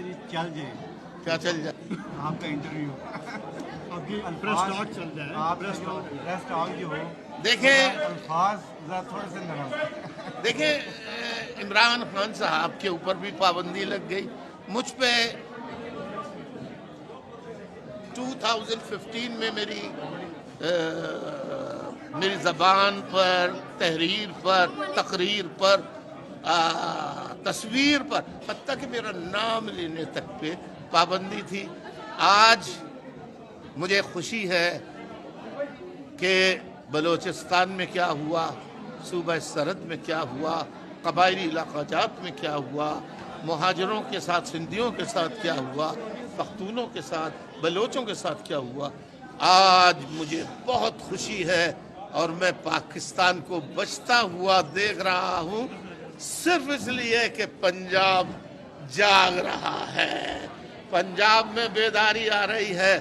جی چل جائے کیا چل جائے آپ کا انٹرویو پریس ٹاک چل جائے آپ پریس ٹاک جو ہو دیکھیں الفاظ ذرا تھوڑے سے نرم دیکھیں عمران خان صاحب کے اوپر بھی پابندی لگ گئی مجھ پہ 2015 میں میری زبان پر تحریر پر تقریر پر تصویر پر حتیٰ کہ میرا نام لینے تک پہ پابندی تھی. آج مجھے خوشی ہے کہ بلوچستان میں کیا ہوا, صوبہ سرحد میں کیا ہوا, قبائلی علاقہ جات میں کیا ہوا, مہاجروں کے ساتھ سندھیوں کے ساتھ کیا ہوا, پختونوں کے ساتھ بلوچوں کے ساتھ کیا ہوا. آج مجھے بہت خوشی ہے اور میں پاکستان کو بچتا ہوا دیکھ رہا ہوں صرف اس لیے کہ پنجاب جاگ رہا ہے, پنجاب میں بیداری آ رہی ہے.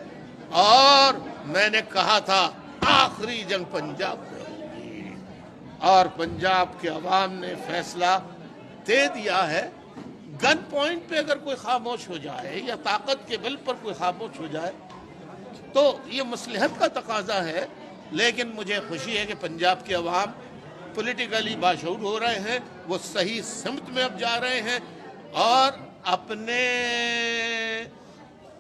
اور میں نے کہا تھا آخری جنگ پنجاب میں ہوگی اور پنجاب کے عوام نے فیصلہ دے دیا ہے. گن پوائنٹ پہ اگر کوئی خاموش ہو جائے یا طاقت کے بل پر کوئی خاموش ہو جائے تو یہ مصلحت کا تقاضا ہے, لیکن مجھے خوشی ہے کہ پنجاب کے عوام پولیٹیکلی باشعور ہو رہے ہیں, وہ صحیح سمت میں اب جا رہے ہیں اور اپنے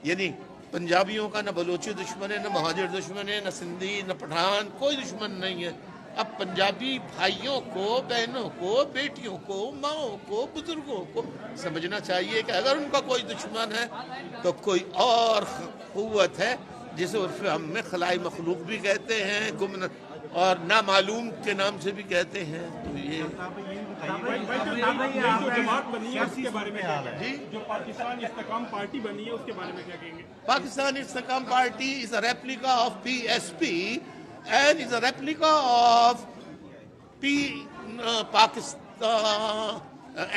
یعنی پنجابیوں کا نہ بلوچی دشمن ہے, نہ مہاجر دشمن ہے, نہ سندھی, نہ پٹھان, کوئی دشمن نہیں ہے. اب پنجابی بھائیوں کو, بہنوں کو, بیٹیوں کو, ماؤں کو, بزرگوں کو سمجھنا چاہیے کہ اگر ان کا کوئی دشمن ہے تو کوئی اور قوت ہے جسے عرف ہم میں خلائی مخلوق بھی کہتے ہیں, اور نامعلوم کے نام سے بھی کہتے ہیں. تو یہ جو جماعت بنی ہے اس کے بارے میں جی جو پاکستان استحکام پارٹی بنی ہے اس کے بارے میں کیا کہیں گے؟ پاکستان استحکام party is a replica of PSP and is a replica of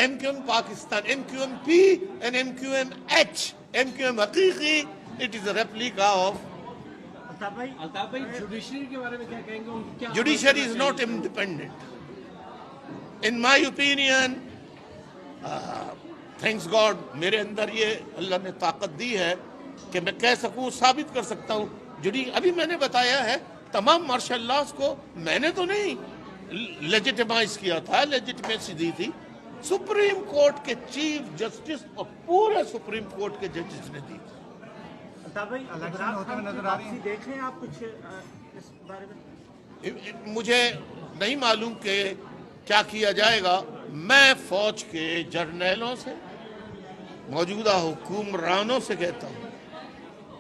MQM Pakistan, MQMP and MQMH. MQM حقیقی it is a replica of Altaf بھائی جوڈیشری کے بارے میں کیا کہیں گے؟ judiciary is not independent. In my opinion, thanks God, میرے اندر یہ اللہ نے طاقت دی ہے کہ میں کہہ سکوں, ثابت کر سکتا ہوں. ابھی میں نے بتایا ہے تمام مارشل لاز کو میں نے تو نہیں لیجیٹیمائز کیا تھا, لیجیٹیمیسی دی تھی سپریم کورٹ کے چیف جسٹس اور پورے سپریم کورٹ کے ججز نے دی تھی. دیکھیں آپ کچھ اس بارے میں مجھے نہیں معلوم کہ کیا کیا جائے گا. میں فوج کے جرنیلوں سے, موجودہ حکمرانوں سے کہتا ہوں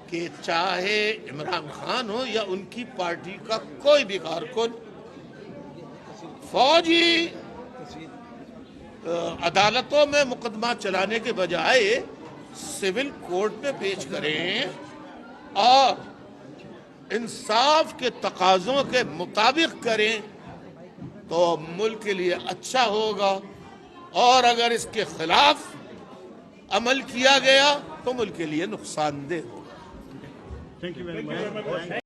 کہ چاہے عمران خان ہو یا ان کی پارٹی کا کوئی بھی کارکن, فوجی عدالتوں میں مقدمہ چلانے کے بجائے سول کورٹ میں پیش کریں اور انصاف کے تقاضوں کے مطابق کریں تو ملک کے لیے اچھا ہوگا, اور اگر اس کے خلاف عمل کیا گیا تو ملک کے لیے نقصان دہ ہوگا.